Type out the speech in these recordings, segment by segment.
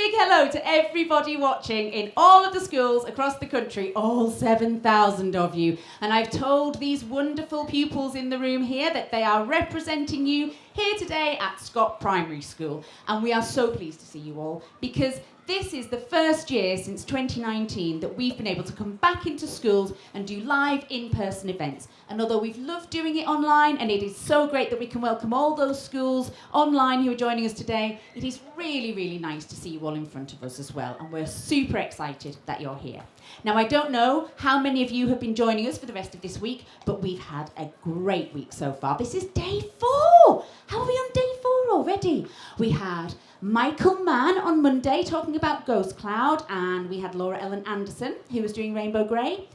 big hello to everybody watching in all of the schools across the country, all 7,000 of you. And I've told these wonderful pupils in the room here that they are representing you here today at Scott Primary School. And we are so pleased to see you all, because this is the first year since 2019 that we've been able to come back into schools and do live in-person events. And although we've loved doing it online, and it is so great that we can welcome all those schools online who are joining us today, it is really, really nice to see you all in front of us as well. And we're super excited that you're here. Now, I don't know how many of you have been joining us for the rest of this week, but we've had a great week so far. This is day 4. How are we on day 4 already? We had Michael Mann on Monday talking about Ghost Cloud, and we had Laura Ellen Anderson who was doing Rainbow Grey.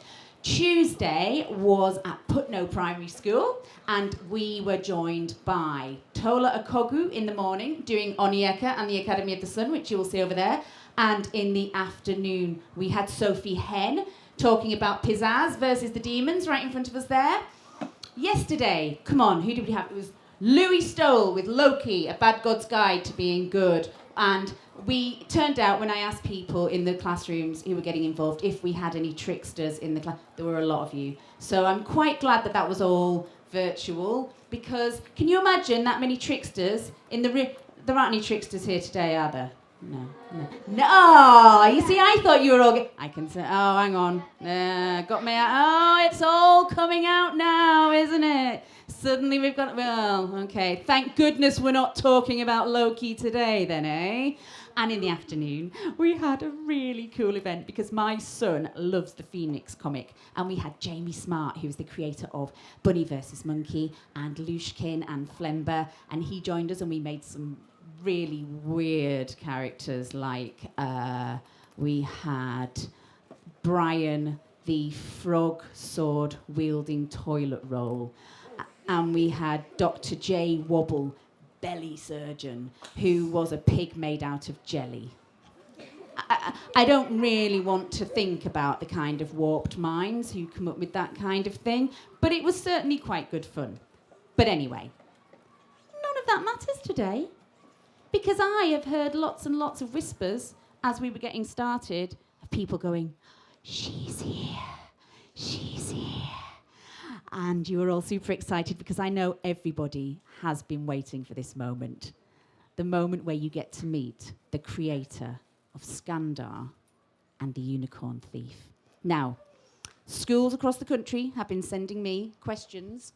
Tuesday was at Putney Primary School, and we were joined by Tola Okogu in the morning doing Onyeka and the Academy of the Sun, which you will see over there. And in the afternoon, we had Sophie Henn talking about Pizzazz versus the Demons right in front of us there. Yesterday, come on, who did we have? It was Louis Stoll with Loki, A Bad God's Guide to Being Good. And we turned out, when I asked people in the classrooms who were getting involved if we had any tricksters in the class, there were a lot of you. So I'm quite glad that that was all virtual, because can you imagine that many tricksters in the room? There aren't any tricksters here today, are there? No. Oh, you see, I thought you were all... I can say... Oh, hang on. Got me out. Oh, it's all coming out now, isn't it? Suddenly we've got... Well, okay. Thank goodness we're not talking about Loki today, then, eh? And in the afternoon, we had a really cool event, because my son loves the Phoenix comic. And we had Jamie Smart, who's the creator of Bunny vs. Monkey, and Lushkin and Flember. And he joined us, and we made some really weird characters, like we had Brian the frog sword wielding toilet roll, and we had Dr. J. Wobble, belly surgeon, who was a pig made out of jelly. I don't really want to think about the kind of warped minds who come up with that kind of thing, but it was certainly quite good fun. But anyway, none of that matters today, because I have heard lots and lots of whispers as we were getting started of people going, "She's here, she's here." And you were all super excited, because I know everybody has been waiting for this moment. The moment where you get to meet the creator of Skandar and the Unicorn Thief. Now, schools across the country have been sending me questions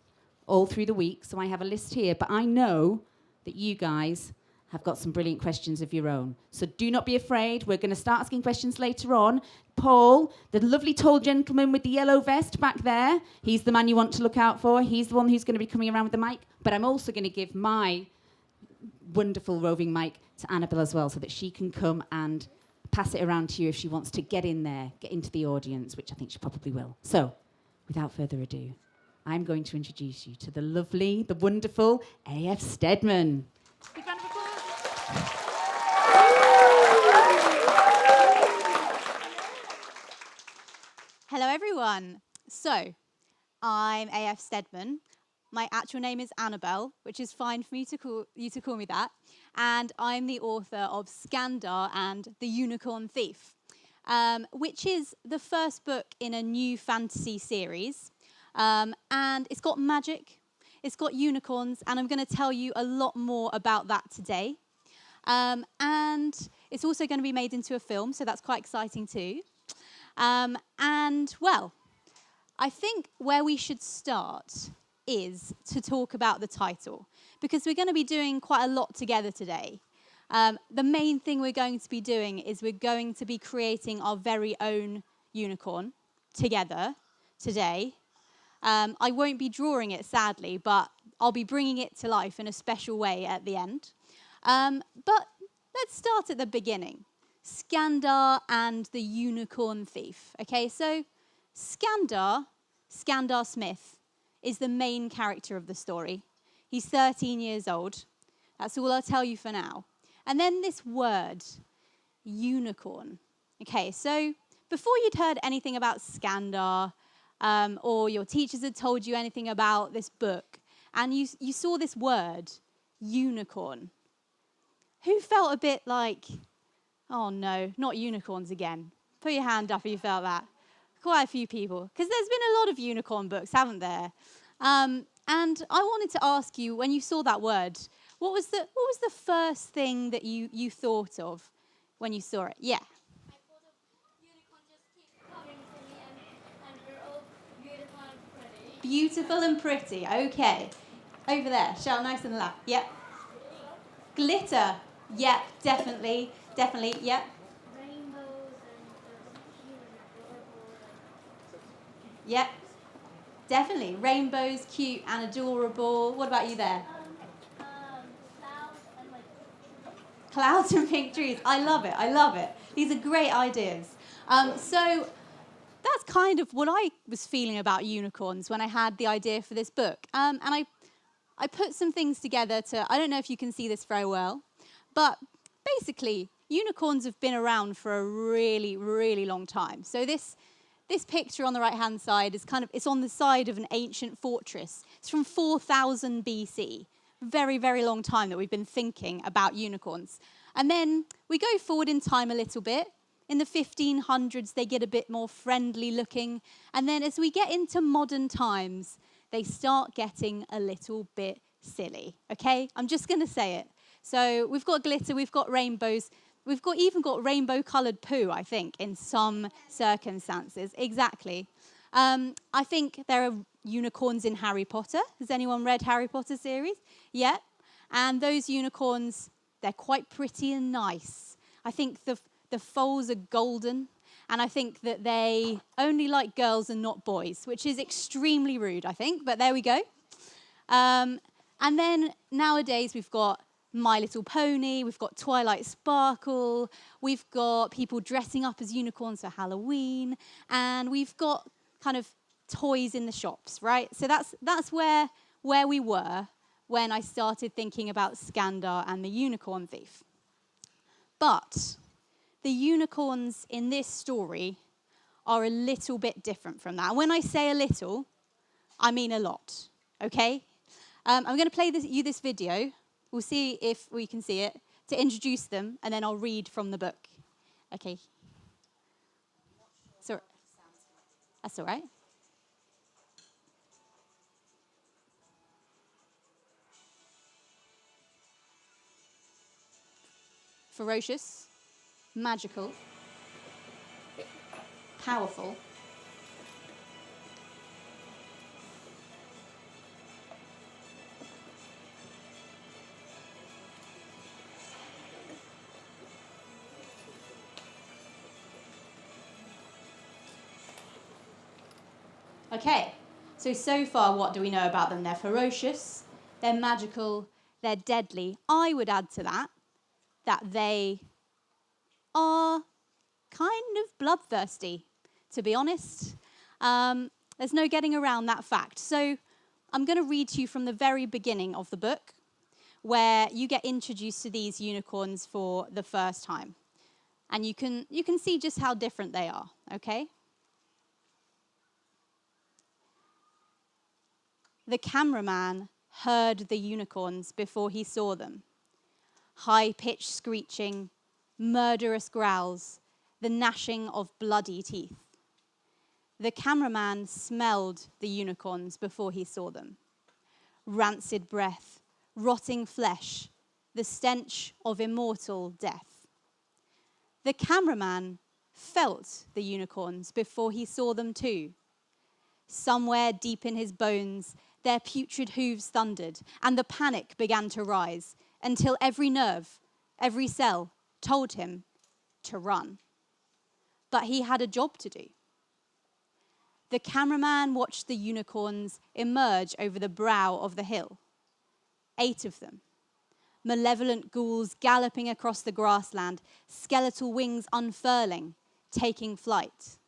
all through the week, so I have a list here, but I know that you guys have got some brilliant questions of your own. So do not be afraid. We're going to start asking questions later on. Paul, the lovely tall gentleman with the yellow vest back there, he's the man you want to look out for. He's the one who's going to be coming around with the mic. But I'm also going to give my wonderful roving mic to Annabelle as well, so that she can come and pass it around to you if she wants to get in there, get into the audience, which I think she probably will. So, without further ado, I'm going to introduce you to the lovely, the wonderful A.F. Steadman. Big round of applause. Hello everyone. So, I'm A.F. Steadman. My actual name is Annabelle, which is fine for me to call me that. And I'm the author of Skandar and the Unicorn Thief, which is the first book in a new fantasy series. And it's got magic, it's got unicorns, and I'm going to tell you a lot more about that today. And it's also going to be made into a film, so that's quite exciting too. And, well, I think where we should start is to talk about the title, because we're going to be doing quite a lot together today. The main thing we're going to be doing is we're going to be creating our very own unicorn together today. I won't be drawing it, sadly, but I'll be bringing it to life in a special way at the end. But let's start at the beginning. Skandar and the Unicorn Thief. Okay, so Skandar Smith, is the main character of the story. He's 13 years old. That's all I'll tell you for now. And then this word, unicorn. Okay, so before you'd heard anything about Skandar, or your teachers had told you anything about this book, and you saw this word, unicorn, who felt a bit like, Oh no, not unicorns again. Put your hand up if you felt that. Quite a few people. Because there's been a lot of unicorn books, haven't there? And I wanted to ask you, when you saw that word, what was the first thing that you thought of when you saw it? Yeah. I thought of unicorn just keep coming to me and we're all beautiful and pretty. Beautiful and pretty. Okay. Over there. Shout nice and loud. Yep. Glitter. Yep, definitely. Definitely. Yep. Rainbows and cute and adorable. Yep. Definitely. Rainbows, cute and adorable. What about you there? Clouds and like Clouds and pink trees. I love it. I love it. These are great ideas. So that's kind of what I was feeling about unicorns when I had the idea for this book. And I put some things together I don't know if you can see this very well, but basically unicorns have been around for a really, really long time. So this picture on the right-hand side is it's on the side of an ancient fortress. It's from 4000 BC. Very, very long time that we've been thinking about unicorns. And then we go forward in time a little bit. In the 1500s, they get a bit more friendly looking. And then as we get into modern times, they start getting a little bit silly, okay? I'm just going to say it. So we've got glitter, we've got rainbows, we've even got rainbow-coloured poo, I think, in some circumstances. Exactly. I think there are unicorns in Harry Potter. Has anyone read Harry Potter series? Yeah. And those unicorns, they're quite pretty and nice. I think the foals are golden. And I think that they only like girls and not boys, which is extremely rude, I think. But there we go. And then nowadays we've got My Little Pony, we've got Twilight Sparkle, we've got people dressing up as unicorns for Halloween, and we've got kind of toys in the shops, right? So that's where we were when I started thinking about Skandar and the Unicorn Thief. But the unicorns in this story are a little bit different from that. When I say a little, I mean a lot, okay? I'm going to play you this video. We'll see if we can see it, to introduce them, and then I'll read from the book. Okay. So, that's all right. Ferocious, magical, powerful, okay, so far what do we know about them? They're ferocious, they're magical, they're deadly. I would add to that they are kind of bloodthirsty, to be honest. There's no getting around that fact. So I'm going to read to you from the very beginning of the book, where you get introduced to these unicorns for the first time. And you can see just how different they are, okay? The cameraman heard the unicorns before he saw them. High-pitched screeching, murderous growls, the gnashing of bloody teeth. The cameraman smelled the unicorns before he saw them. Rancid breath, rotting flesh, the stench of immortal death. The cameraman felt the unicorns before he saw them too. Somewhere deep in his bones, their putrid hooves thundered, and the panic began to rise, until every nerve, every cell told him to run. But he had a job to do. The cameraman watched the unicorns emerge over the brow of the hill. 8 of them. Malevolent ghouls galloping across the grassland, skeletal wings unfurling, taking flight.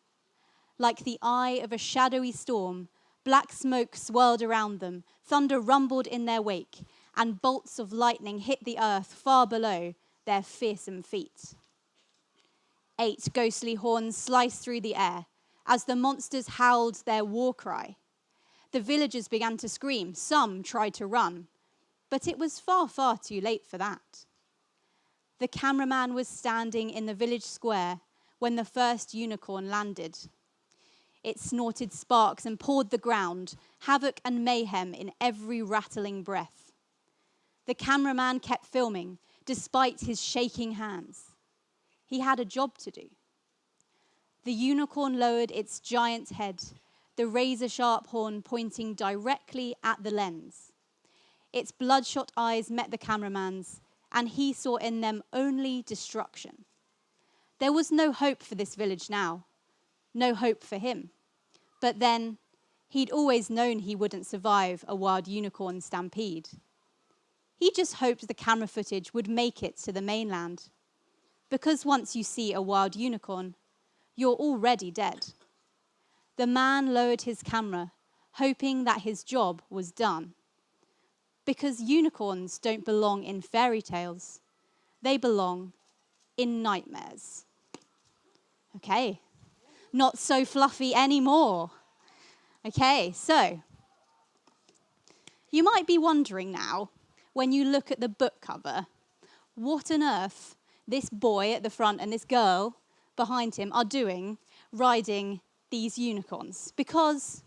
Like the eye of a shadowy storm, black smoke swirled around them, thunder rumbled in their wake, and bolts of lightning hit the earth far below their fearsome feet. 8 ghostly horns sliced through the air as the monsters howled their war cry. The villagers began to scream. Some tried to run, but it was far, far too late for that. The cameraman was standing in the village square when the first unicorn landed. It snorted sparks and pawed the ground, havoc and mayhem in every rattling breath. The cameraman kept filming, despite his shaking hands. He had a job to do. The unicorn lowered its giant head, the razor-sharp horn pointing directly at the lens. Its bloodshot eyes met the cameraman's, and he saw in them only destruction. There was no hope for this village now, no hope for him. But then, he'd always known he wouldn't survive a wild unicorn stampede. He just hoped the camera footage would make it to the mainland. Because once you see a wild unicorn, you're already dead. The man lowered his camera, hoping that his job was done. Because unicorns don't belong in fairy tales. They belong in nightmares. Okay, not so fluffy anymore. Okay, so you might be wondering now, when you look at the book cover, what on earth this boy at the front and this girl behind him are doing riding these unicorns. Because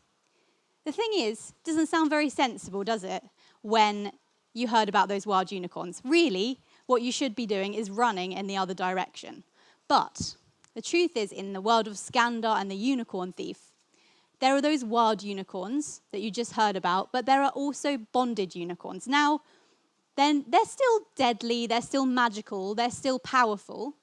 the thing is, it doesn't sound very sensible, does it, when you heard about those wild unicorns? Really, what you should be doing is running in the other direction. But the truth is, in the world of Skandar and the Unicorn Thief, there are those wild unicorns that you just heard about, but there are also bonded unicorns. Now, then they're still deadly, they're still magical, they're still powerful,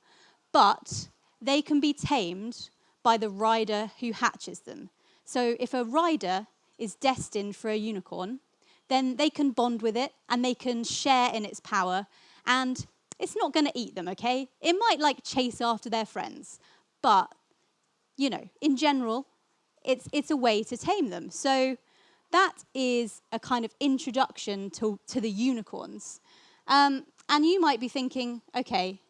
but they can be tamed by the rider who hatches them. So if a rider is destined for a unicorn, then they can bond with it and they can share in its power, and it's not going to eat them, okay? It might chase after their friends, but in general, it's a way to tame them. So that is a kind of introduction to the unicorns. And you might be thinking, okay,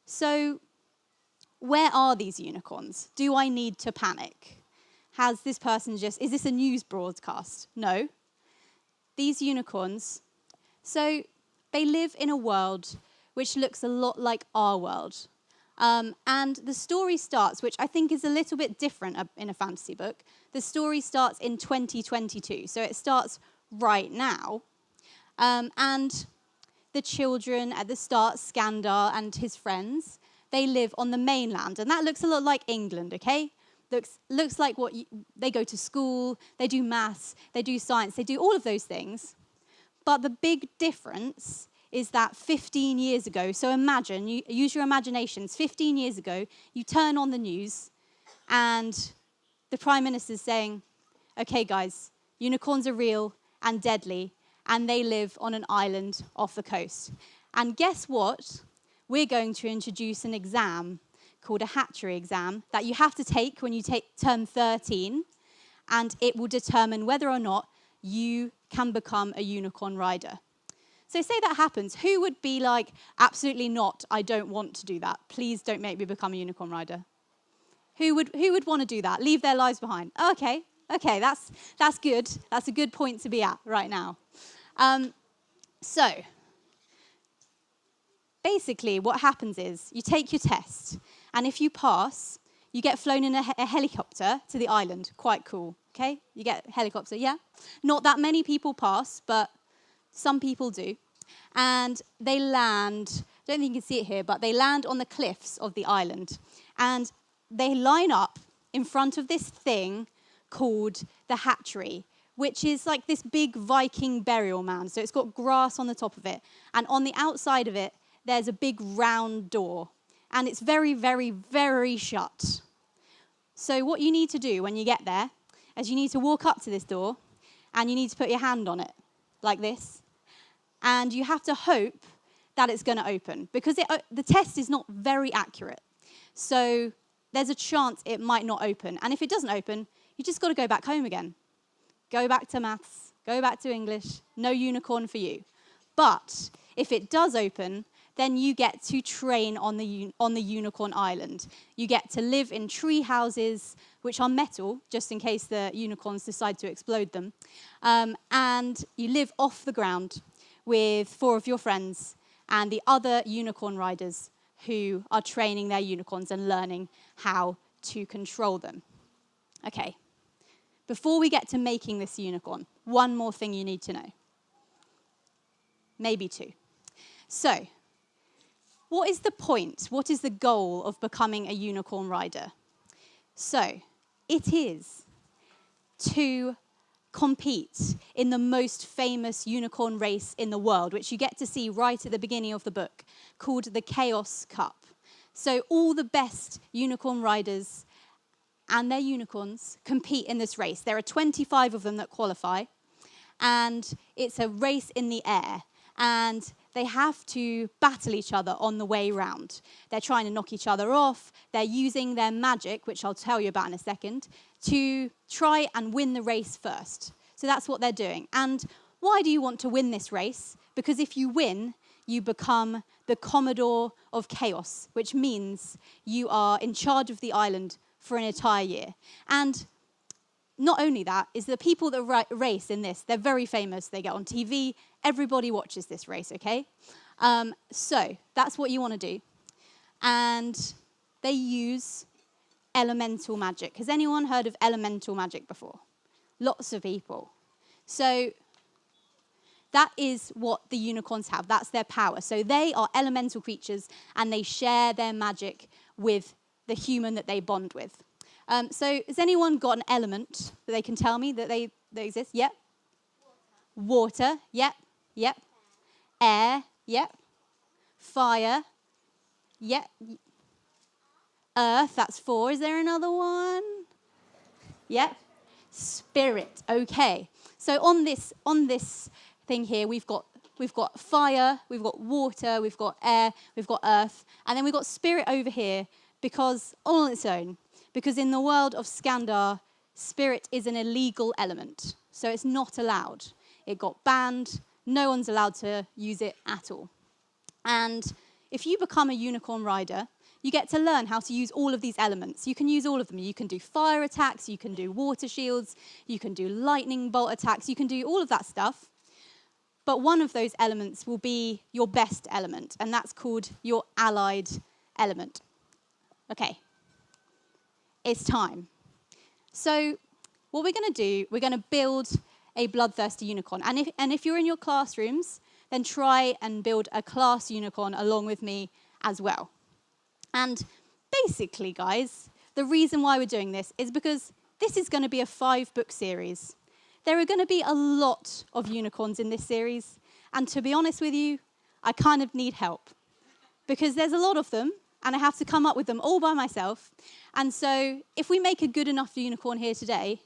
so where are these unicorns? Do I need to panic? Has this person is this a news broadcast? No. These unicorns, so they live in a world which looks a lot like our world. And the story starts, which I think is a little bit different in a fantasy book. The story starts in 2022, so it starts right now. And the children at the start, Skandar and his friends, they live on the mainland, and that looks a lot like England, okay? Looks like they go to school, they do maths, they do science, they do all of those things. But the big difference is that 15 years ago, so imagine, use your imaginations, 15 years ago, you turn on the news and the Prime Minister's saying, okay guys, unicorns are real and deadly and they live on an island off the coast. And guess what? We're going to introduce an exam called a hatchery exam that you have to take when you turn 13, and it will determine whether or not you can become a unicorn rider. So say that happens, who would be like, absolutely not, I don't want to do that. Please don't make me become a unicorn rider. Who would want to do that? Leave their lives behind. Okay, that's good. That's a good point to be at right now. So basically what happens is you take your test, and if you pass, you get flown in a helicopter to the island. Quite cool, okay? You get a helicopter, yeah? Not that many people pass, but some people do. And they land, I don't think you can see it here, but they land on the cliffs of the island. And they line up in front of this thing called the hatchery, which is like this big Viking burial mound. So it's got grass on the top of it. And on the outside of it, there's a big round door. And it's very, very, very shut. So what you need to do when you get there is you need to walk up to this door and you need to put your hand on it, like this. And you have to hope that it's going to open, because the test is not very accurate. So there's a chance it might not open. And if it doesn't open, you just got to go back home again. Go back to maths, go back to English, no unicorn for you. But if it does open, then you get to train on the unicorn island. You get to live in tree houses, which are metal, just in case the unicorns decide to explode them. And you live off the ground with 4 of your friends, and the other unicorn riders who are training their unicorns and learning how to control them. Okay, before we get to making this unicorn, one more thing you need to know. Maybe two. So, what is the point? What is the goal of becoming a unicorn rider? So, it is to compete in the most famous unicorn race in the world, which you get to see right at the beginning of the book, called the Chaos Cup. So all the best unicorn riders and their unicorns compete in this race. There are 25 of them that qualify, and it's a race in the air, and they have to battle each other on the way round. They're trying to knock each other off. They're using their magic, which I'll tell you about in a second, to try and win the race first. So that's what they're doing. And why do you want to win this race? Because if you win, you become the Commodore of Chaos, which means you are in charge of the island for an entire year. And not only that, is the people that race in this, they're very famous. They get on TV. Everybody watches this race, okay? So that's what you want to do. And they use elemental magic. Has anyone heard of elemental magic before? Lots of people. So that is what the unicorns have. That's their power. So they are elemental creatures, and they share their magic with the human that they bond with. So has anyone got an element that they can tell me that they exist? Yep. Water. Yep. Yep. Air. Yep. Fire. Yep. Earth. That's 4. Is there another one? Yep. Spirit. Okay. So on this thing here, we've got fire, we've got water, we've got air, we've got earth, and then we've got spirit over here because all on its own. Because in the world of Skandar, spirit is an illegal element, so it's not allowed. It got banned. No one's allowed to use it at all. And if you become a unicorn rider, you get to learn how to use all of these elements. You can use all of them. You can do fire attacks, you can do water shields, you can do lightning bolt attacks, you can do all of that stuff. But one of those elements will be your best element, and that's called your allied element. Okay, it's time. So what we're going to do, we're going to build a bloodthirsty unicorn. And if you're in your classrooms, then try and build a class unicorn along with me as well. And basically, guys, the reason why we're doing this is because this is going to be a 5-book series. There are going to be a lot of unicorns in this series. And to be honest with you, I kind of need help. Because there's a lot of them, and I have to come up with them all by myself. And so if we make a good enough unicorn here today,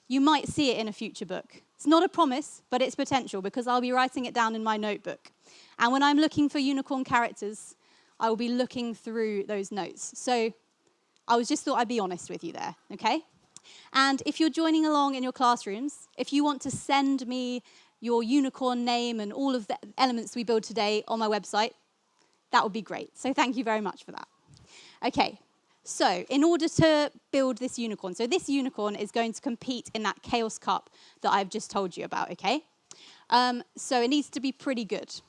you might see it in a future book. It's not a promise, but it's potential, because I'll be writing it down in my notebook. And when I'm looking for unicorn characters, I will be looking through those notes. So I just thought I'd be honest with you there, okay? And if you're joining along in your classrooms, if you want to send me your unicorn name and all of the elements we build today on my website, that would be great. So thank you very much for that. Okay, so in order to build this unicorn, so this unicorn is going to compete in that Chaos Cup that I've just told you about, okay? So it needs to be pretty good.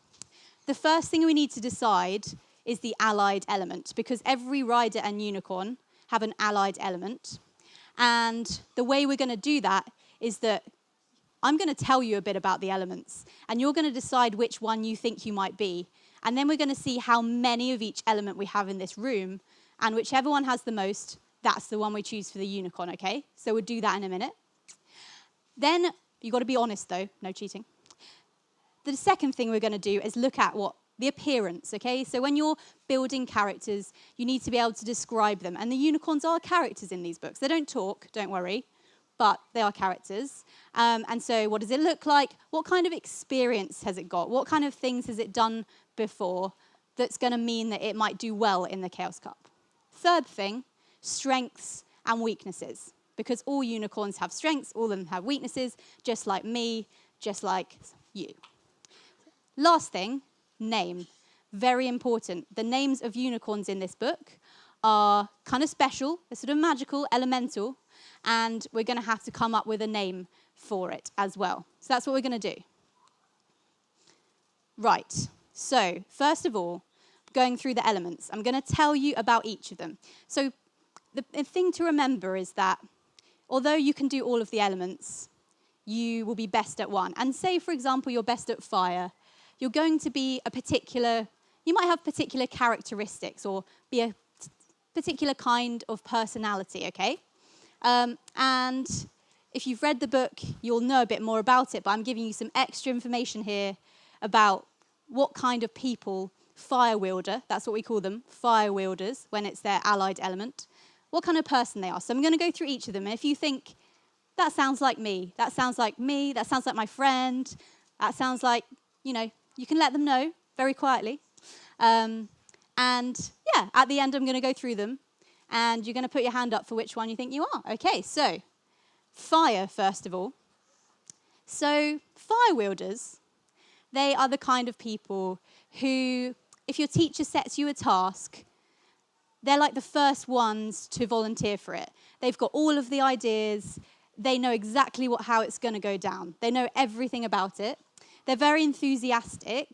The first thing we need to decide is the allied element, because every rider and unicorn have an allied element. And the way we're going to do that is that I'm going to tell you a bit about the elements, and you're going to decide which one you think you might be. And then we're going to see how many of each element we have in this room, and whichever one has the most, that's the one we choose for the unicorn, okay? So we'll do that in a minute. Then, you've got to be honest though, no cheating. The second thing we're going to do is look at the appearance, okay? So when you're building characters, you need to be able to describe them. And the unicorns are characters in these books. They don't talk, don't worry, but they are characters. And so what does it look like? What kind of experience has it got? What kind of things has it done before that's going to mean that it might do well in the Chaos Cup? Third thing, strengths and weaknesses. Because all unicorns have strengths, all of them have weaknesses, just like me, just like you. Last thing, name. Very important. The names of unicorns in this book are kind of special. They're sort of magical, elemental, and we're going to have to come up with a name for it as well. So that's what we're going to do. Right. So, first of all, going through the elements, I'm going to tell you about each of them. So, the thing to remember is that although you can do all of the elements, you will be best at one. And say, for example, you're best at fire, you're going to be you might have particular characteristics or be a particular kind of personality, okay? And if you've read the book, you'll know a bit more about it, but I'm giving you some extra information here about what kind of people fire wielder, that's what we call them, fire wielders, when it's their allied element, what kind of person they are. So I'm going to go through each of them, and if you think, that sounds like me, that sounds like me, that sounds like my friend, that sounds like, you can let them know very quietly. And yeah, at the end I'm going to go through them, and you're going to put your hand up for which one you think you are. Okay, so fire, first of all. So fire wielders, they are the kind of people who, if your teacher sets you a task, they're like the first ones to volunteer for it. They've got all of the ideas. They know exactly how it's going to go down. They know everything about it. They're very enthusiastic,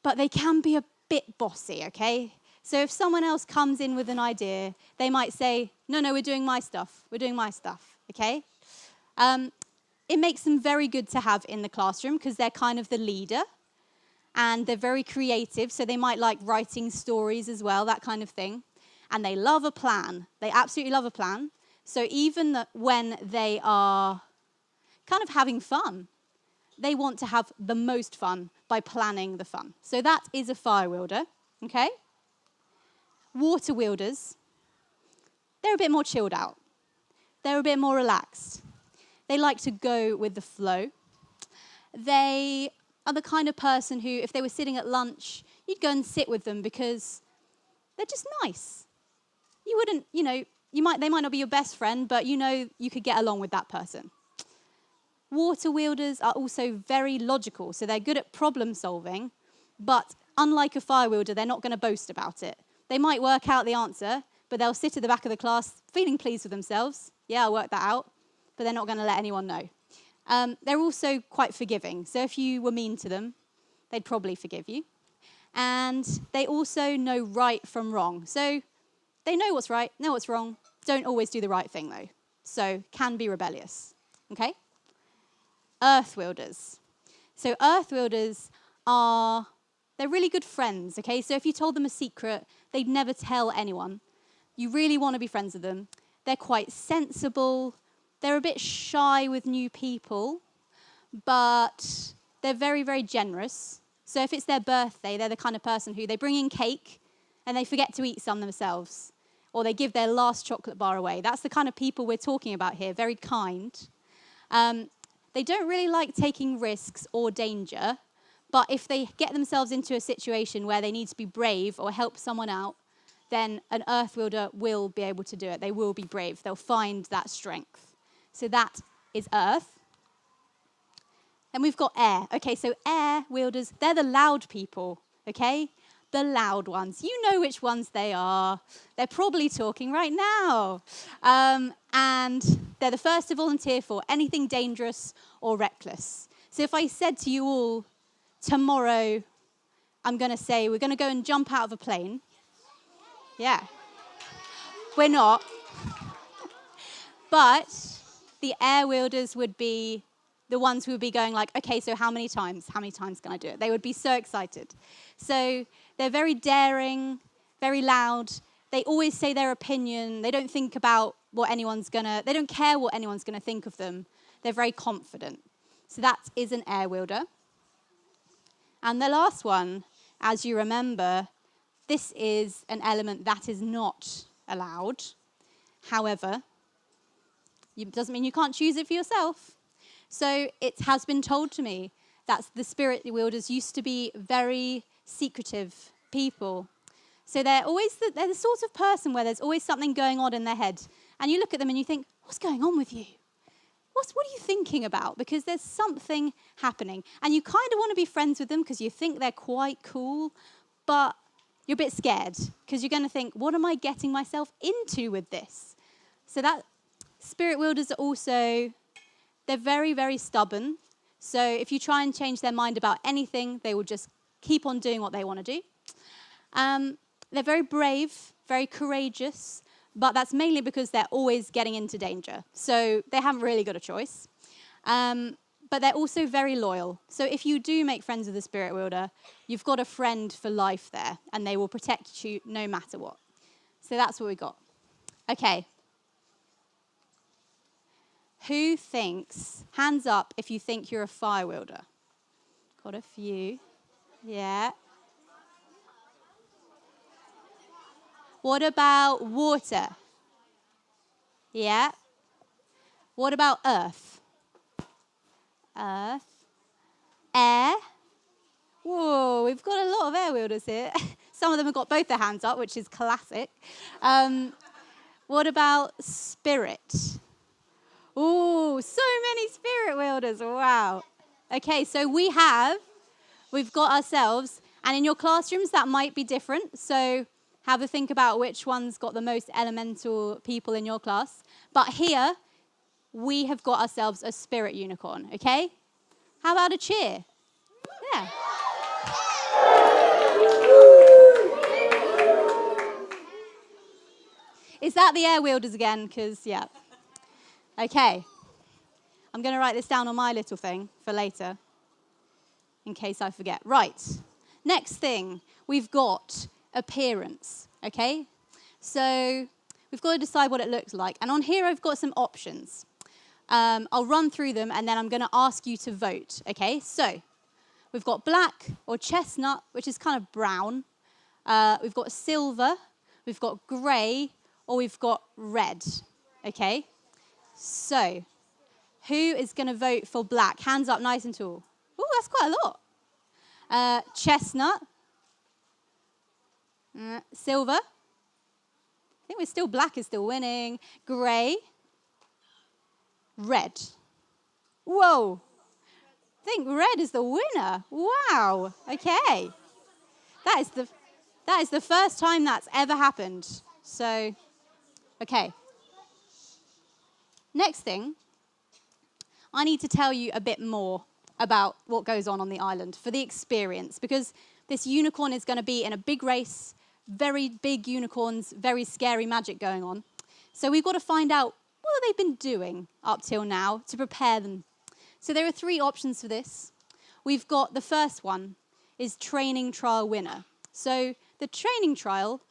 but they can be a bit bossy, okay? So if someone else comes in with an idea, they might say, no, we're doing my stuff. We're doing my stuff, okay? It makes them very good to have in the classroom because they're kind of the leader, and they're very creative, so they might like writing stories as well, that kind of thing. And they love a plan. They absolutely love a plan. So even when they are kind of having fun, they want to have the most fun by planning the fun. So that is a fire wielder, okay? Water wielders, they're a bit more chilled out. They're a bit more relaxed. They like to go with the flow. They are the kind of person who, if they were sitting at lunch, you'd go and sit with them because they're just nice. You wouldn't, they might not be your best friend, but you could get along with that person. Water wielders are also very logical, so they're good at problem solving, but unlike a fire wielder, they're not going to boast about it. They might work out the answer, but they'll sit at the back of the class feeling pleased with themselves. Yeah, I'll work that out, but they're not going to let anyone know. They're also quite forgiving, so if you were mean to them, they'd probably forgive you. And they also know right from wrong. So they know what's right, know what's wrong, don't always do the right thing though. So can be rebellious, okay? Earth wielders. So earth wielders they're really good friends, okay? So if you told them a secret, they'd never tell anyone. You really want to be friends with them. They're quite sensible. They're a bit shy with new people, but they're very, very generous. So if it's their birthday, they're the kind of person who they bring in cake and they forget to eat some themselves, or they give their last chocolate bar away. That's the kind of people we're talking about here, very kind. They don't really like taking risks or danger, but if they get themselves into a situation where they need to be brave or help someone out, then an earth wielder will be able to do it. They will be brave. They'll find that strength. So that is earth. And we've got air. Okay, so air wielders, they're the loud people, okay? The loud ones. You know which ones they are. They're probably talking right now. And they're the first to volunteer for anything dangerous or reckless. So if I said to you all, tomorrow, I'm going to say, we're going to go and jump out of a plane. Yeah. We're not. But the air wielders would be the ones who would be going like, okay, so how many times? How many times can I do it? They would be so excited. So they're very daring, very loud. They always say their opinion. They don't think about they don't care what anyone's going to think of them. They're very confident. So that is an air wielder. And the last one, as you remember, this is an element that is not allowed. However, it doesn't mean you can't choose it for yourself. So it has been told to me that the spirit wielders used to be very secretive people. So they're the sort of person where there's always something going on in their head. And you look at them and you think, what's going on with you? What are you thinking about? Because there's something happening. And you kind of want to be friends with them because you think they're quite cool, but you're a bit scared because you're going to think, what am I getting myself into with this? So that spirit wielders are also, they're very, very stubborn. So if you try and change their mind about anything, they will just keep on doing what they want to do. They're very brave, very courageous, but that's mainly because they're always getting into danger. So they haven't really got a choice. But they're also very loyal. So if you do make friends with a spirit wielder, you've got a friend for life there, and they will protect you no matter what. So that's what we got. Okay. Who thinks, hands up if you think you're a fire wielder. Got a few. Yeah. What about water? Yeah. What about earth? Earth. Air. Whoa, we've got a lot of air wielders here. Some of them have got both their hands up, which is classic. What about spirit? Oh, so many spirit wielders. Wow. Okay, so we've got ourselves, and in your classrooms that might be different. So have a think about which one's got the most elemental people in your class. But here, we have got ourselves a spirit unicorn, okay? How about a cheer? Yeah. Is that the air wielders again? Because, yeah. Okay. I'm going to write this down on my little thing for later, in case I forget. Right. Next thing, we've got appearance, okay? So we've got to decide what it looks like. And on here, I've got some options. I'll run through them, and then I'm going to ask you to vote, okay? So we've got black or chestnut, which is kind of brown. We've got silver. We've got grey, or we've got red, okay? So who is going to vote for black? Hands up nice and tall. Oh, that's quite a lot. Chestnut. Silver. I think we're still black is still winning. Grey. Red. Whoa. I think red is the winner. Wow. Okay. That is the first time that's ever happened. So, okay. Next thing, I need to tell you a bit more about what goes on the island for the experience, because this unicorn is going to be in a big race, very big unicorns, very scary magic going on. So we've got to find out what they've been doing up till now to prepare them. So there are 3 options for this. We've got the first one is training trial winner. So the training trial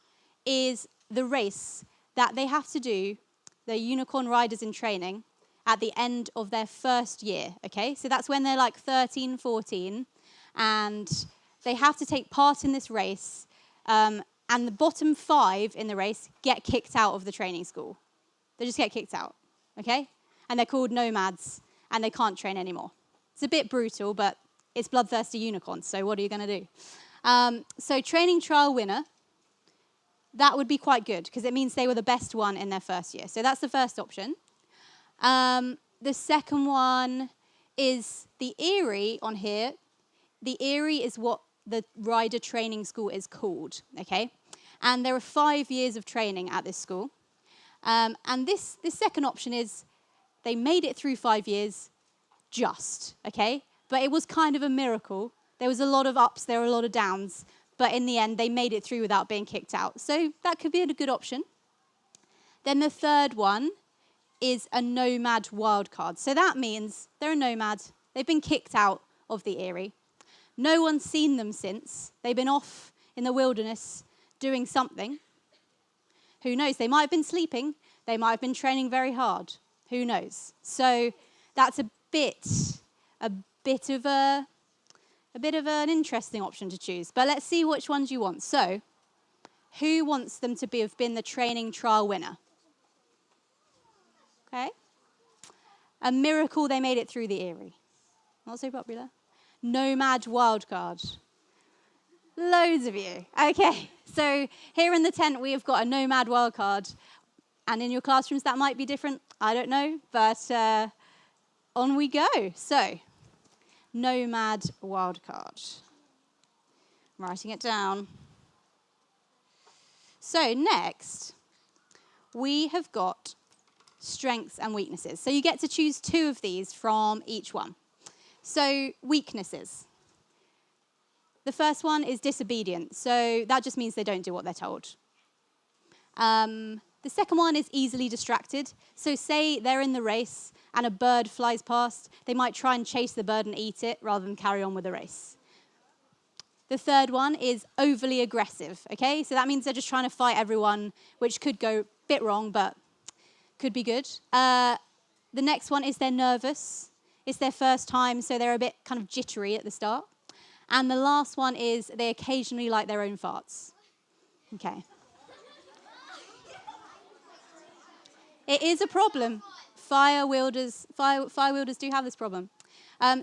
is the race that they have to do, the unicorn riders in training, at the end of their first year, okay? So that's when they're like 13, 14, and they have to take part in this race, and the bottom 5 in the race get kicked out of the training school. They just get kicked out, okay? And they're called nomads, and they can't train anymore. It's a bit brutal, but it's bloodthirsty unicorns, so what are you going to do? So training trial winner, that would be quite good, because it means they were the best one in their first year. So that's the first option. The second one is the Eyrie on here. The Eyrie is what the rider training school is called, okay? And there are 5 years of training at this school. And this second option is they made it through 5 years just, okay? But it was kind of a miracle. There was a lot of ups, there were a lot of downs, but in the end, they made it through without being kicked out. So that could be a good option. Then the third one is a nomad wildcard. So that means they're a nomad. They've been kicked out of the Eyrie. No one's seen them since. They've been off in the wilderness doing something. Who knows? They might have been sleeping. They might have been training very hard. Who knows? So that's a bit of an interesting option to choose. But let's see which ones you want. So who wants them to have been the training trial winner? Okay. A miracle they made it through the Eyrie. Not so popular. Nomad wildcard. Loads of you. Okay. So here in the tent, we have got a nomad wildcard. And in your classrooms, that might be different. I don't know. But on we go. So, nomad wildcard. I'm writing it down. So next, we have got strengths and weaknesses. So you get to choose 2 of these from each one. So weaknesses. The first one is disobedient. So that just means they don't do what they're told. The second one is easily distracted. So say they're in the race and a bird flies past, they might try and chase the bird and eat it rather than carry on with the race. The third one is overly aggressive, okay? So that means they're just trying to fight everyone, which could go a bit wrong, but could be good. The next one is they're nervous. It's their first time, so they're a bit kind of jittery at the start. And the last one is they occasionally like their own farts. Okay. It is a problem. Fire wielders do have this problem. You're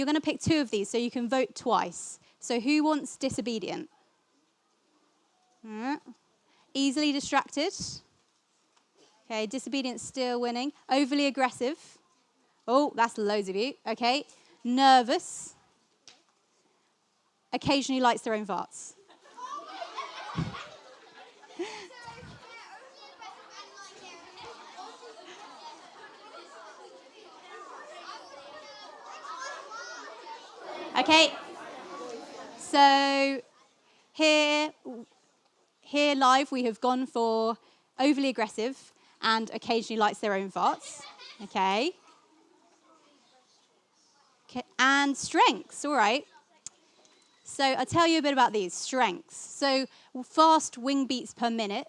going to pick two of these, so you can vote twice. So who wants disobedient? Easily distracted. Okay, disobedient's still winning. Overly aggressive. Oh, that's loads of you. Okay. Nervous. Occasionally likes their own farts. Okay, so here live we have gone for overly aggressive and occasionally likes their own farts. Okay. And strengths, all right. So I'll tell you a bit about these strengths. So fast wing beats per minute,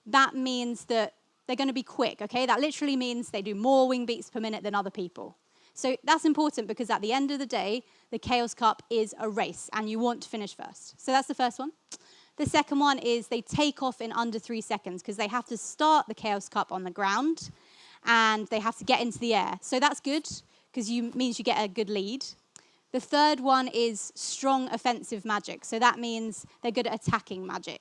that means that they're going to be quick, okay? That literally means they do more wing beats per minute than other people. So that's important because at the end of the day, the Chaos Cup is a race and you want to finish first. So that's the first one. The second one is they take off in under 3 seconds because they have to start the Chaos Cup on the ground and they have to get into the air. So that's good because means you get a good lead. The third one is strong offensive magic. So that means they're good at attacking magic.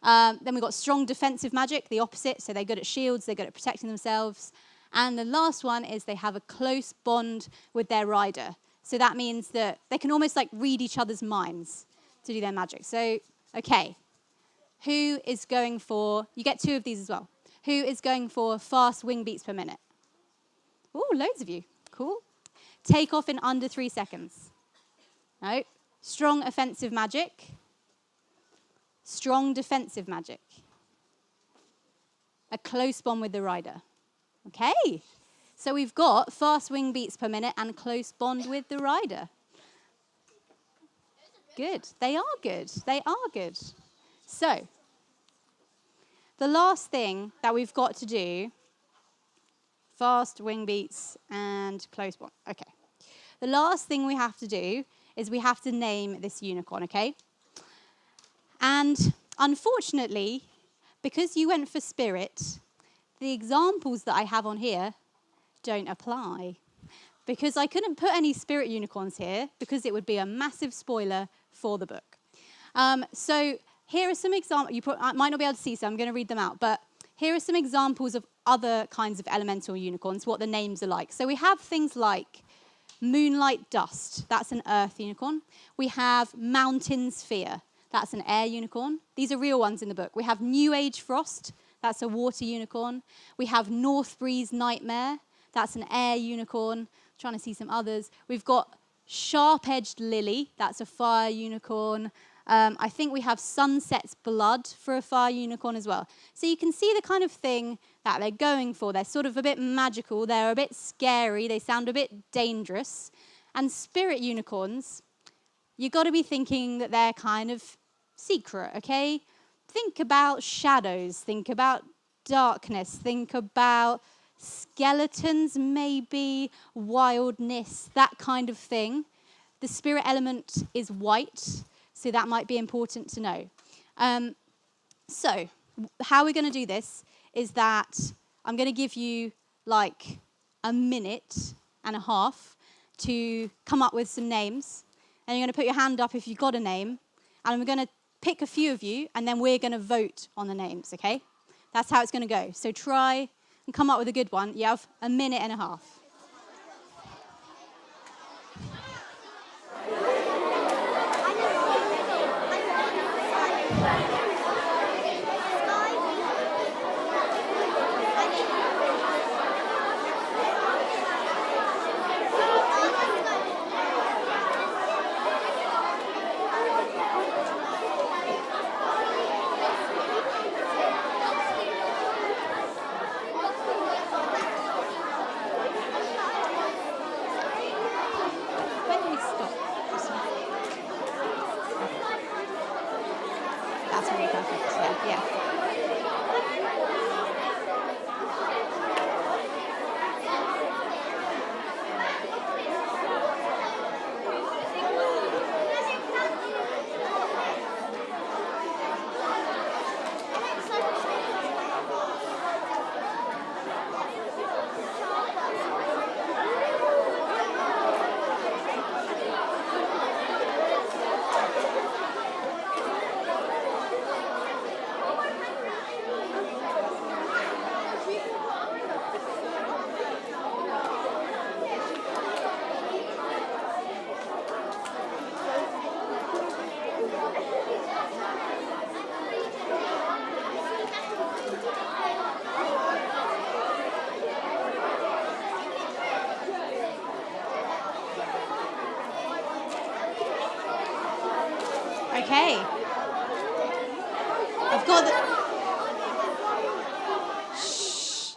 Then we've got strong defensive magic, the opposite. So they're good at shields, they're good at protecting themselves. And the last one is they have a close bond with their rider. So that means that they can almost like read each other's minds to do their magic. So, okay, who is going for, you get two of these as well. Who is going for fast wing beats per minute? Oh, loads of you. Cool. Take off in under 3 seconds. No. Strong offensive magic. Strong defensive magic. A close bond with the rider. Okay. So we've got fast wing beats per minute and close bond with the rider. Good. They are good. They are good. So, the last thing that we've got to do, fast wing beats and close bond. Okay. The last thing we have to do is we have to name this unicorn, okay? And unfortunately, because you went for spirit, the examples that I have on here don't apply. Because I couldn't put any spirit unicorns here because it would be a massive spoiler for the book. So here are some examples. I might not be able to see, so I'm going to read them out. But here are some examples of other kinds of elemental unicorns, what the names are like. So we have things like Moonlight Dust. That's an earth unicorn. We have Mountain Sphere. That's an air unicorn. These are real ones in the book. We have New Age Frost. That's a water unicorn. We have North Breeze Nightmare. That's an air unicorn. I'm trying to see some others. We've got Sharp-Edged Lily. That's a fire unicorn. I think we have Sunset's Blood for a fire unicorn as well. So you can see the kind of thing that they're going for. They're sort of a bit magical. They're a bit scary. They sound a bit dangerous. And spirit unicorns, you've got to be thinking that they're kind of secret, okay? Think about shadows. Think about darkness. Think about skeletons, maybe wildness, that kind of thing. The spirit element is white, so that might be important to know. So how we're going to do this is that I'm going to give you like a minute and a half to come up with some names. And you're going to put your hand up if you've got a name. And I'm going to pick a few of you, and then we're going to vote on the names, okay? That's how it's going to go. So try and come up with a good one. You have a minute and a half.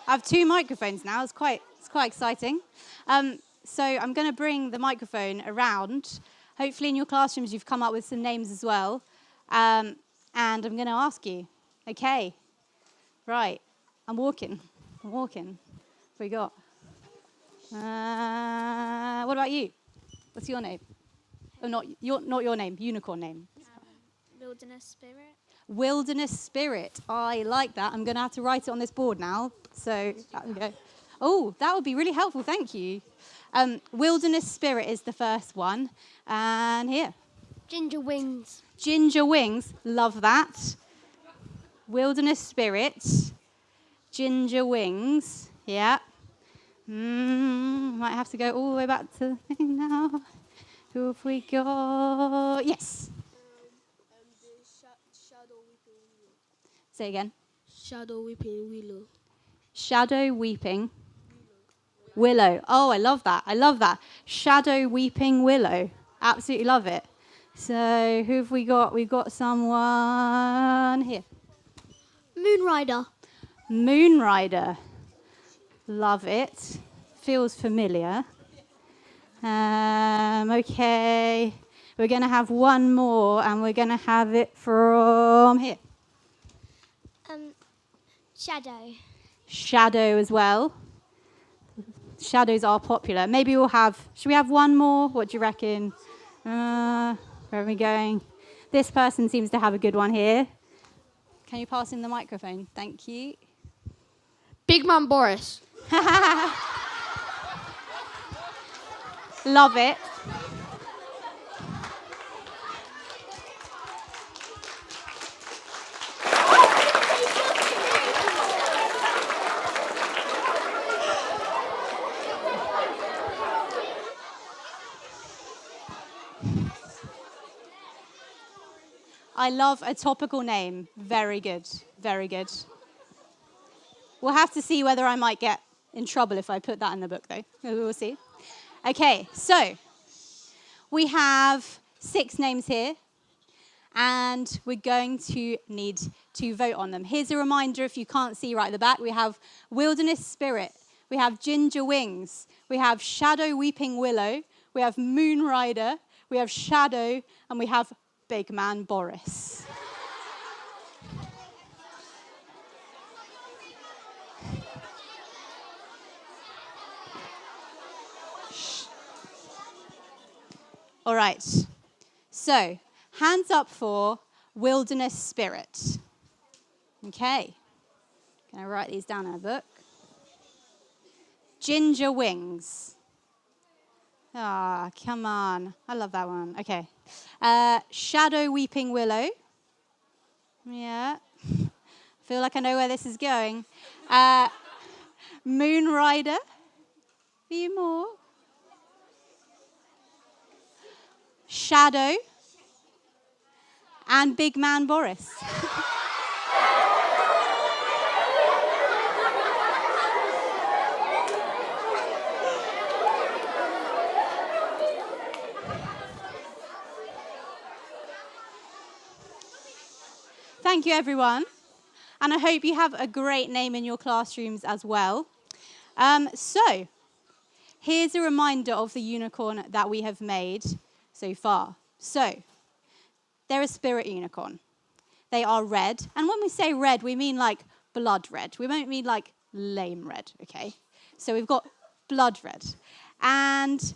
I have 2 microphones now. It's quite exciting. So I'm going to bring the microphone around. Hopefully in your classrooms you've come up with some names as well. And I'm going to ask you. Okay. Right. I'm walking. What we got? What about you? What's your name? Oh, not your name. Unicorn name. Wilderness Spirit. Wilderness Spirit. I like that. I'm going to have to write it on this board now. So that we go. Oh, that would be really helpful. Thank you. Wilderness Spirit is the first one. And here. Ginger Wings. Ginger Wings. Love that. Wilderness Spirit. Ginger Wings. Yeah. Might have to go all the way back to the thing now. Who have we got? Yes. Shadow Weeping Willow. Say again. Shadow Weeping Willow. Shadow Weeping Willow. Oh, I love that. Shadow Weeping Willow. Absolutely love it. So who have we got? We've got someone here. Moonrider. Moonrider. Love it. Feels familiar. Okay. We're going to have one more, and we're going to have it from here. Shadow. Shadow as well. Shadows are popular. Maybe should we have one more? What do you reckon? Where are we going? This person seems to have a good one here. Can you pass him the microphone? Thank you. Big Man Boris. Love it. I love a topical name. Very good. Very good. We'll have to see whether I might get in trouble if I put that in the book, though. We'll see. Okay, so we have 6 names here, and we're going to need to vote on them. Here's a reminder, if you can't see right at the back, we have Wilderness Spirit, we have Ginger Wings, we have Shadow Weeping Willow, we have Moonrider, we have Shadow, and we have Big Man Boris. All right. So, hands up for Wilderness Spirit. Okay. Going to write these down in a book. Ginger Wings. Ah, come on. I love that one. Okay. Shadow Weeping Willow. Yeah. Feel like I know where this is going. Moonrider. A few more. Shadow. And Big Man Boris. Thank you, everyone. And I hope you have a great name in your classrooms as well. So, here's a reminder of the unicorn that we have made so far. So, they're a spirit unicorn. They are red. And when we say red, we mean like blood red. We won't mean like lame red, okay? So we've got blood red. And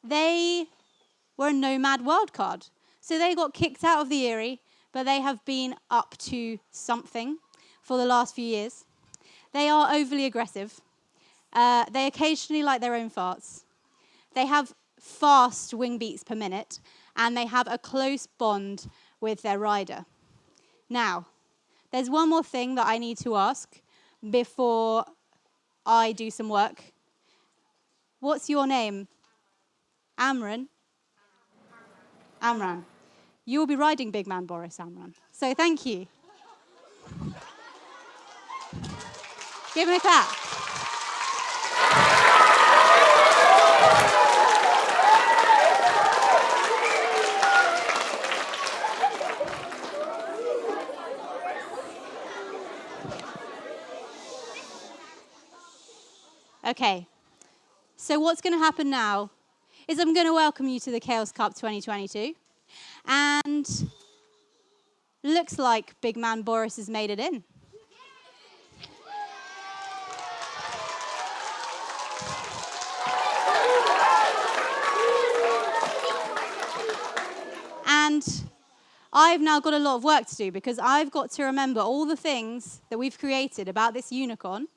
they were a nomad wildcard. So they got kicked out of the Eyrie, but they have been up to something for the last few years. They are overly aggressive. They occasionally like their own farts. They have fast wing beats per minute, and they have a close bond with their rider. Now, there's one more thing that I need to ask before I do some work. What's your name? Amran? Amran. You'll be riding Big Man Boris, Amran. So thank you. Give him a clap. Okay, so what's going to happen now is I'm going to welcome you to the Chaos Cup 2022. And looks like big man Boris has made it in. And I've now got a lot of work to do because I've got to remember all the things that we've created about this unicorn.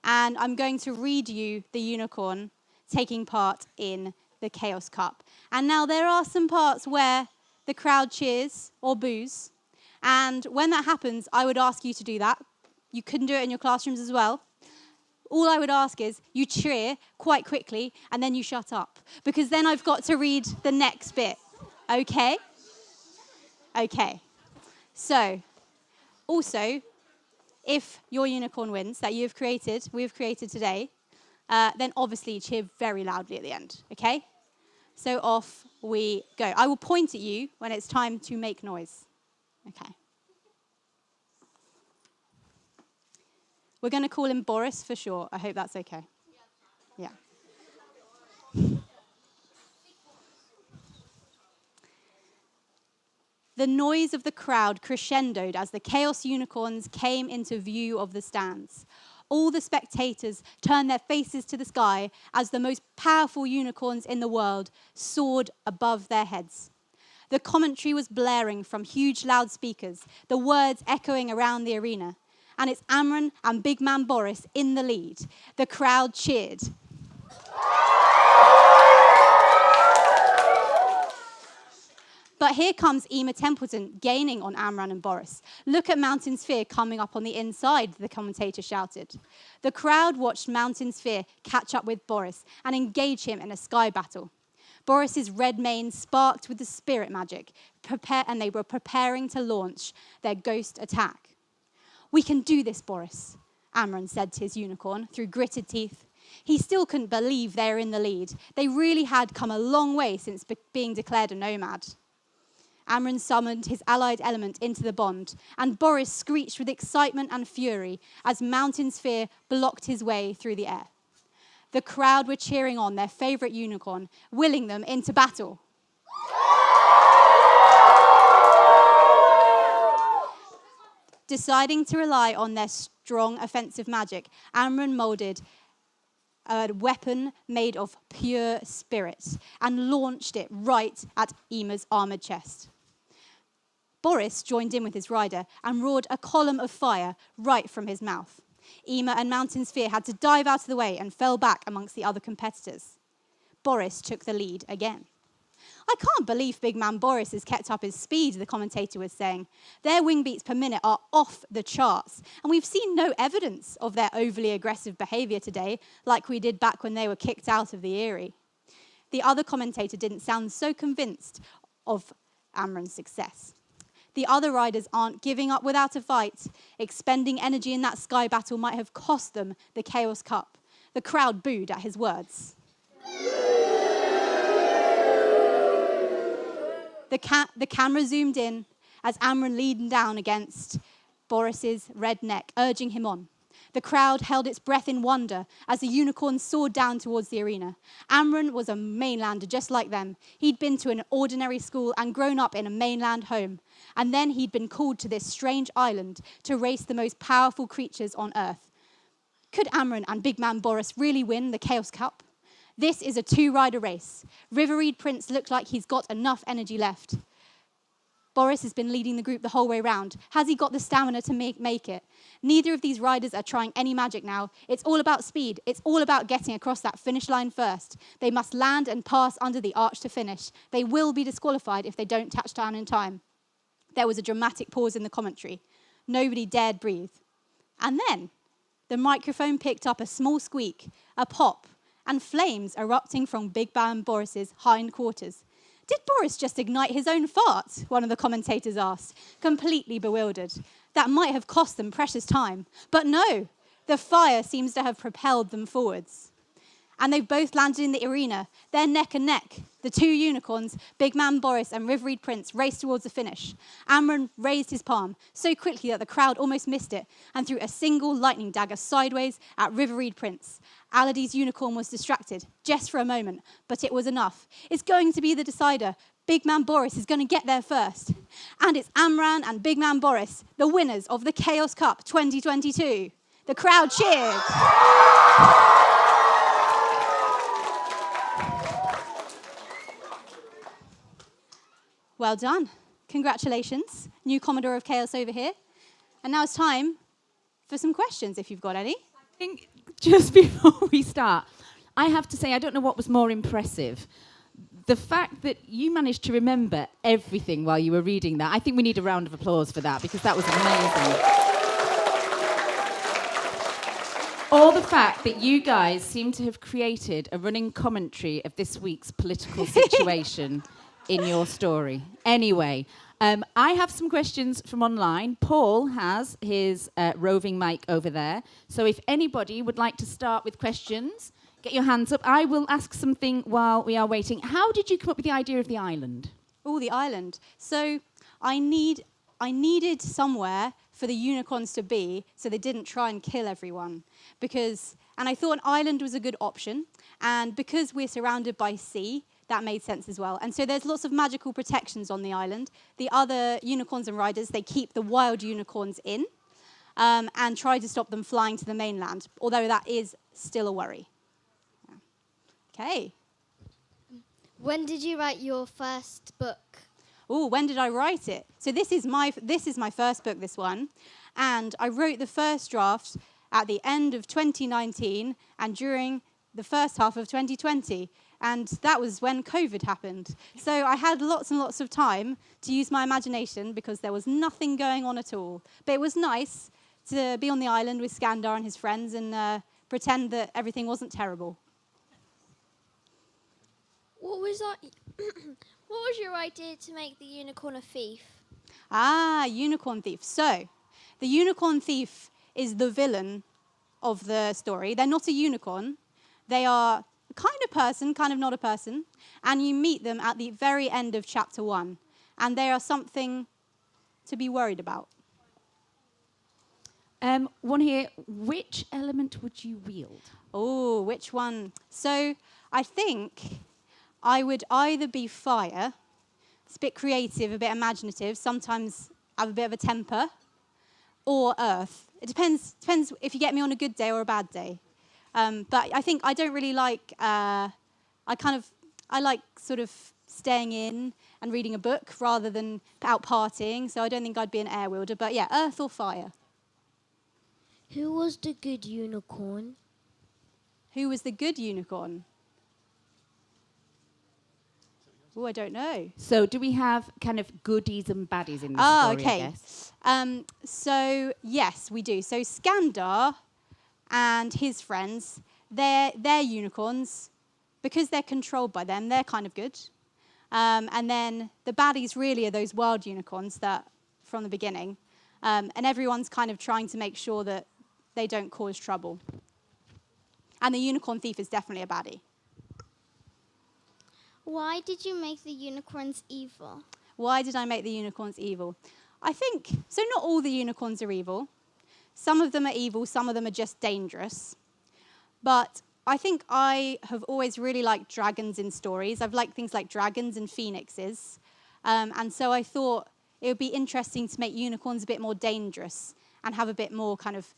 And I'm going to read you the unicorn taking part in the Chaos Cup. And now there are some parts where the crowd cheers or boos. And when that happens, I would ask you to do that. You couldn't do it in your classrooms as well. All I would ask is you cheer quite quickly and then you shut up. Because then I've got to read the next bit. Okay? Okay. So, also, if your unicorn wins that we have created today, then obviously cheer very loudly at the end, okay? So off we go. I will point at you when it's time to make noise. Okay. We're going to call him Boris for short. I hope that's okay. Yeah. The noise of the crowd crescendoed as the Chaos Unicorns came into view of the stands. All the spectators turned their faces to the sky as the most powerful unicorns in the world soared above their heads. The commentary was blaring from huge loudspeakers, the words echoing around the arena. And it's Amran and big man Boris in the lead. The crowd cheered. But here comes Emma Templeton gaining on Amran and Boris. Look at Mountain Sphere coming up on the inside, the commentator shouted. The crowd watched Mountain Sphere catch up with Boris and engage him in a sky battle. Boris's red mane sparked with the spirit magic, and they were preparing to launch their ghost attack. We can do this, Boris, Amran said to his unicorn through gritted teeth. He still couldn't believe they were in the lead. They really had come a long way since being declared a nomad. Amran summoned his allied element into the bond, and Boris screeched with excitement and fury as Mountain Sphere blocked his way through the air. The crowd were cheering on their favourite unicorn, willing them into battle. Deciding to rely on their strong offensive magic, Amran moulded a weapon made of pure spirit and launched it right at Emma's armoured chest. Boris joined in with his rider and roared a column of fire right from his mouth. Emma and Mountain Sphere had to dive out of the way and fell back amongst the other competitors. Boris took the lead again. I can't believe big man Boris has kept up his speed, the commentator was saying. Their wing beats per minute are off the charts, and we've seen no evidence of their overly aggressive behaviour today, like we did back when they were kicked out of the Eyrie. The other commentator didn't sound so convinced of Amran's success. The other riders aren't giving up without a fight. Expending energy in that sky battle might have cost them the Chaos Cup. The crowd booed at his words. The camera zoomed in as Amran leaned down against Boris's red neck, urging him on. The crowd held its breath in wonder as the unicorn soared down towards the arena. Amran was a mainlander just like them. He'd been to an ordinary school and grown up in a mainland home. And then he'd been called to this strange island to race the most powerful creatures on Earth. Could Amran and big man Boris really win the Chaos Cup? This is a two-rider race. Riverreed Prince looked like he's got enough energy left. Boris has been leading the group the whole way round. Has he got the stamina to make it? Neither of these riders are trying any magic now. It's all about speed. It's all about getting across that finish line first. They must land and pass under the arch to finish. They will be disqualified if they don't touch down in time. There was a dramatic pause in the commentary. Nobody dared breathe. And then the microphone picked up a small squeak, a pop, and flames erupting from Big Man Boris's hindquarters. Did Boris just ignite his own fart? One of the commentators asked, completely bewildered. That might have cost them precious time. But no, the fire seems to have propelled them forwards. And they've both landed in the arena. They're neck and neck. The two unicorns, Big Man Boris and River Reed Prince, raced towards the finish. Amran raised his palm so quickly that the crowd almost missed it and threw a single lightning dagger sideways at River Reed Prince. Aladdin's unicorn was distracted, just for a moment, but it was enough. It's going to be the decider. Big Man Boris is going to get there first. And it's Amran and Big Man Boris, the winners of the Chaos Cup 2022. The crowd cheered. Well done. Congratulations. New Commodore of Chaos over here. And now it's time for some questions, if you've got any. I think just before we start, I have to say I don't know what was more impressive. The fact that you managed to remember everything while you were reading that. I think we need a round of applause for that because that was amazing. Or the fact that you guys seem to have created a running commentary of this week's political situation in your story. Anyway, I have some questions from online. Paul has his roving mic over there. So if anybody would like to start with questions, get your hands up. I will ask something while we are waiting. How did you come up with the idea of the island? Oh, the island. So I needed somewhere for the unicorns to be so they didn't try and kill everyone. And I thought an island was a good option. And because we're surrounded by sea, that made sense as well. And so there's lots of magical protections on the island. The other unicorns and riders, they keep the wild unicorns in and try to stop them flying to the mainland, although that is still a worry. Yeah. Okay. When did you write your first book? Oh, when did I write it? So this is my first book, this one. And I wrote the first draft at the end of 2019 and during the first half of 2020. And that was when COVID happened. So I had lots and lots of time to use my imagination because there was nothing going on at all. But it was nice to be on the island with Skandar and his friends and pretend that everything wasn't terrible. What was your idea to make the unicorn a thief? Ah, unicorn thief. So the unicorn thief is the villain of the story. They're not a unicorn. They are kind of person, kind of not a person, and you meet them at the very end of chapter 1, and they are something to be worried about. One here, which element would you wield? Oh, which one? So I think I would either be fire, it's a bit creative, a bit imaginative, sometimes I have a bit of a temper, or earth. It depends if you get me on a good day or a bad day. But I think I don't really like, I like sort of staying in and reading a book rather than out partying, so I don't think I'd be an air wielder, but yeah, earth or fire. Who was the good unicorn? Who was the good unicorn? Oh, I don't know. So do we have kind of goodies and baddies in this story, okay. I guess? So, yes, we do. So Skandar and his friends, they're unicorns. Because they're controlled by them, they're kind of good. And then the baddies really are those wild unicorns that from the beginning. And everyone's kind of trying to make sure that they don't cause trouble. And the unicorn thief is definitely a baddie. Why did you make the unicorns evil? Why did I make the unicorns evil? I think, so not all the unicorns are evil. Some of them are evil, some of them are just dangerous. But I think I have always really liked dragons in stories. I've liked things like dragons and phoenixes. And so I thought it would be interesting to make unicorns a bit more dangerous and have a bit more kind of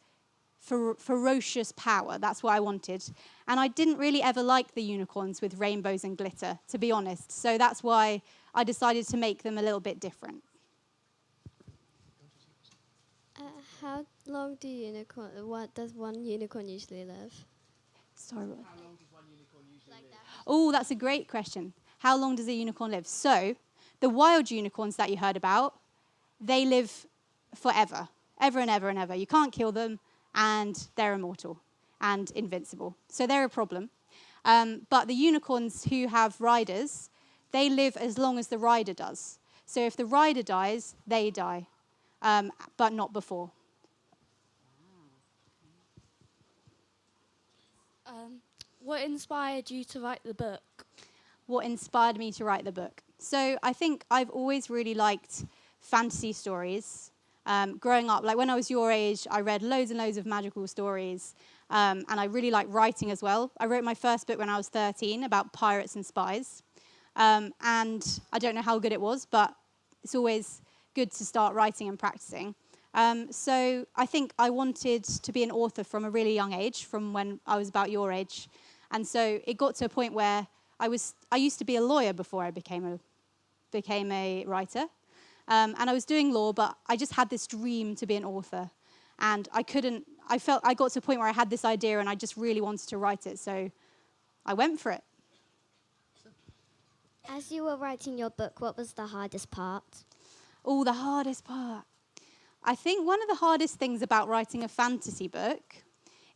ferocious power. That's what I wanted. And I didn't really ever like the unicorns with rainbows and glitter, to be honest. So that's why I decided to make them a little bit different. How long what does one unicorn usually live? Sorry. How long does one unicorn usually live? Oh, that's a great question. How long does a unicorn live? So, the wild unicorns that you heard about, they live forever. Ever and ever and ever. You can't kill them, and they're immortal and invincible. So they're a problem. But the unicorns who have riders, they live as long as the rider does. So if the rider dies, they die, but not before. What inspired you to write the book? What inspired me to write the book? So I think I've always really liked fantasy stories. Growing up, like when I was your age, I read loads and loads of magical stories, and I really like writing as well. I wrote my first book when I was 13 about pirates and spies, and I don't know how good it was, but it's always good to start writing and practicing. So I think I wanted to be an author from a really young age, from when I was about your age, and so it got to a point where I used to be a lawyer before I became a writer. And I was doing law, but I just had this dream to be an author. And I got to a point where I had this idea and I just really wanted to write it. So I went for it. As you were writing your book, what was the hardest part? Oh, the hardest part. I think one of the hardest things about writing a fantasy book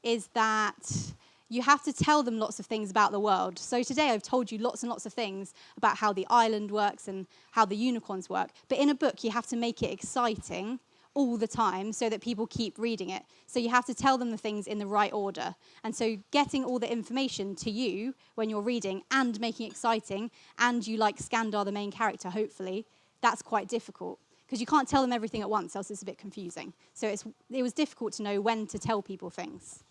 is that you have to tell them lots of things about the world. So today I've told you lots and lots of things about how the island works and how the unicorns work. But in a book, you have to make it exciting all the time so that people keep reading it. So you have to tell them the things in the right order. And so getting all the information to you when you're reading and making it exciting, and you like Skandar, the main character, hopefully, that's quite difficult. Because you can't tell them everything at once, else it's a bit confusing. So it was difficult to know when to tell people things.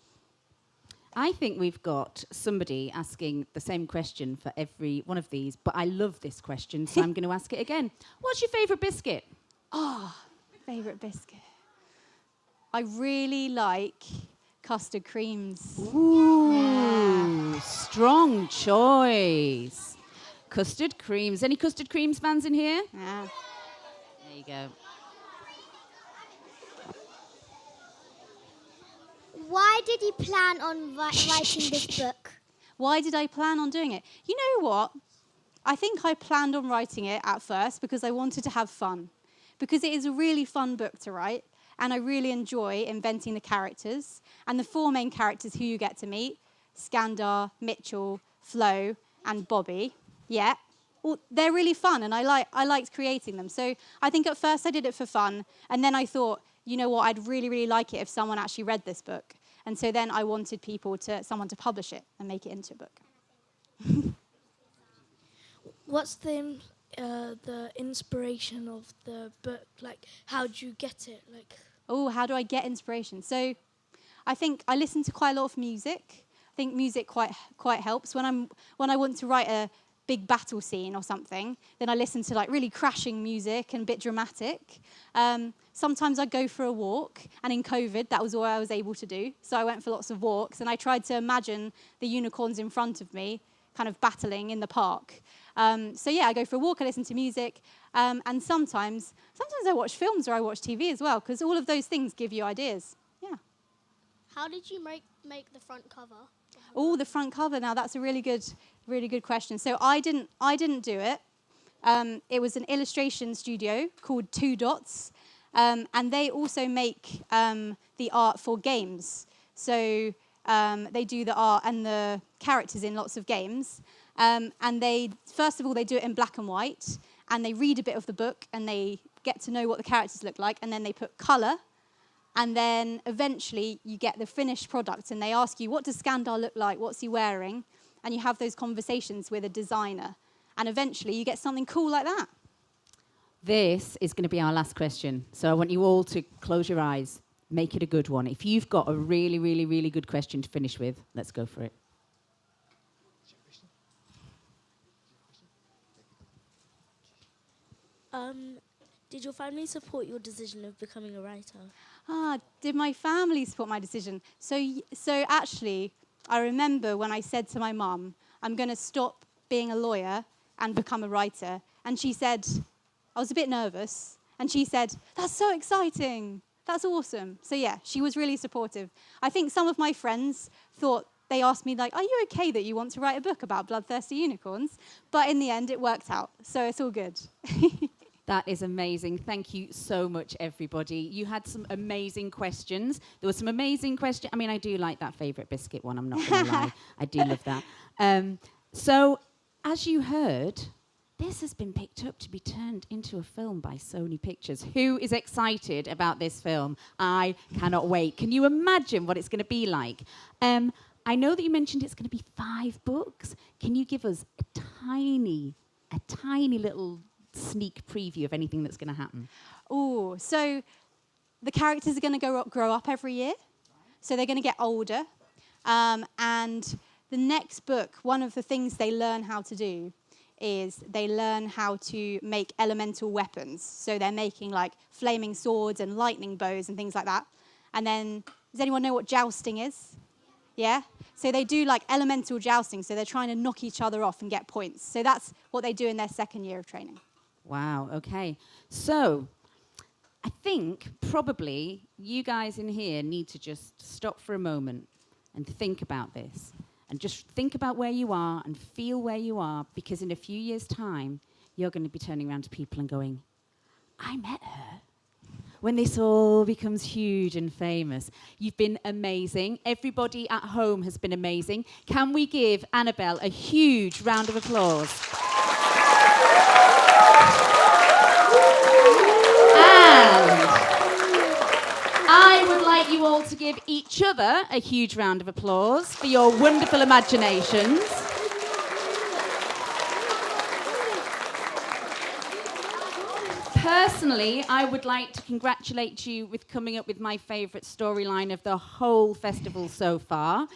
I think we've got somebody asking the same question for every one of these, but I love this question, so I'm going to ask it again. What's your favourite biscuit? Favourite biscuit. I really like custard creams. Ooh, Yeah. Strong choice. Custard creams. Any custard creams fans in here? Yeah. There you go. Why did you plan on writing this book? Why did I plan on doing it? You know what? I think I planned on writing it at first because I wanted to have fun. Because it is a really fun book to write, and I really enjoy inventing the characters. And the four main characters who you get to meet, Skandar, Mitchell, Flo, and Bobby, well, they're really fun, and I liked creating them. So I think at first I did it for fun, and then I thought, you know what, I'd really, really like it if someone actually read this book. And so then I wanted someone to publish it and make it into a book. What's the inspiration of the book? Like, how do you get it? Like, Oh, how do I get inspiration? So I think I listen to quite a lot of music. I think music quite helps. When I want to write a big battle scene or something, then I listen to like really crashing music and a bit dramatic. Sometimes I go for a walk, and in COVID, that was all I was able to do. So I went for lots of walks, and I tried to imagine the unicorns in front of me kind of battling in the park. So yeah, I go for a walk, I listen to music, and sometimes I watch films or I watch TV as well, because all of those things give you ideas. Yeah. How did you make the front cover? Oh, the front cover. Now that's a really good question. So I didn't do it. It was an illustration studio called Two Dots, and they also make the art for games. So they do the art and the characters in lots of games. And first of all, they do it in black and white, and they read a bit of the book, and they get to know what the characters look like, and then they put colour, and then eventually you get the finished product, and they ask you, what does Skandar look like? What's he wearing? And you have those conversations with a designer, and eventually you get something cool like that. This is going to be our last question, so I want you all to close your eyes, make it a good one. If you've got a really, really, really good question to finish with, let's go for it. Did your family support your decision of becoming a writer? Did my family support my decision? So actually, I remember when I said to my mum, I'm going to stop being a lawyer and become a writer. And she said, I was a bit nervous, and she said, that's so exciting. That's awesome. So yeah, she was really supportive. I think some of my friends thought, they asked me, like, are you okay that you want to write a book about bloodthirsty unicorns? But in the end, it worked out. So it's all good. That is amazing. Thank you so much, everybody. You had some amazing questions. There were some amazing questions. I mean, I do like that favourite biscuit one, I'm not going to lie. I do love that. So, as you heard, this has been picked up to be turned into a film by Sony Pictures. Who is excited about this film? I cannot wait. Can you imagine what it's going to be like? I know that you mentioned it's going to be 5 books. Can you give us a tiny little sneak preview of anything that's going to happen? Oh, so the characters are going to grow up every year. So they're going to get older. And the next book, one of the things they learn how to do is they learn how to make elemental weapons. So they're making like flaming swords and lightning bows and things like that. And then, does anyone know what jousting is? Yeah? So they do like elemental jousting. So they're trying to knock each other off and get points. So that's what they do in their second year of training. Wow, okay. So I think probably you guys in here need to just stop for a moment and think about this. And just think about where you are and feel where you are, because in a few years' time, you're going to be turning around to people and going, I met her. When this all becomes huge and famous. You've been amazing. Everybody at home has been amazing. Can we give Annabelle a huge round of applause? And I would like you all to give each other a huge round of applause for your wonderful imaginations. Personally, I would like to congratulate you with coming up with my favourite storyline of the whole festival so far,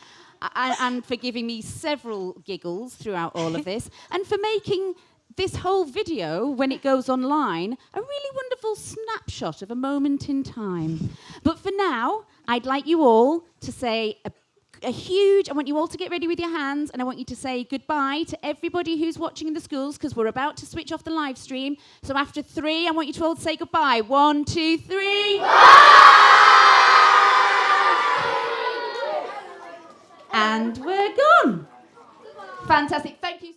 and for giving me several giggles throughout all of this, and for making this whole video, when it goes online, a really wonderful snapshot of a moment in time. But for now, I'd like you all to say I want you all to get ready with your hands, and I want you to say goodbye to everybody who's watching in the schools, because we're about to switch off the live stream. So after 3, I want you to all say goodbye. 1, 2, 3. And we're gone. Fantastic. Thank you.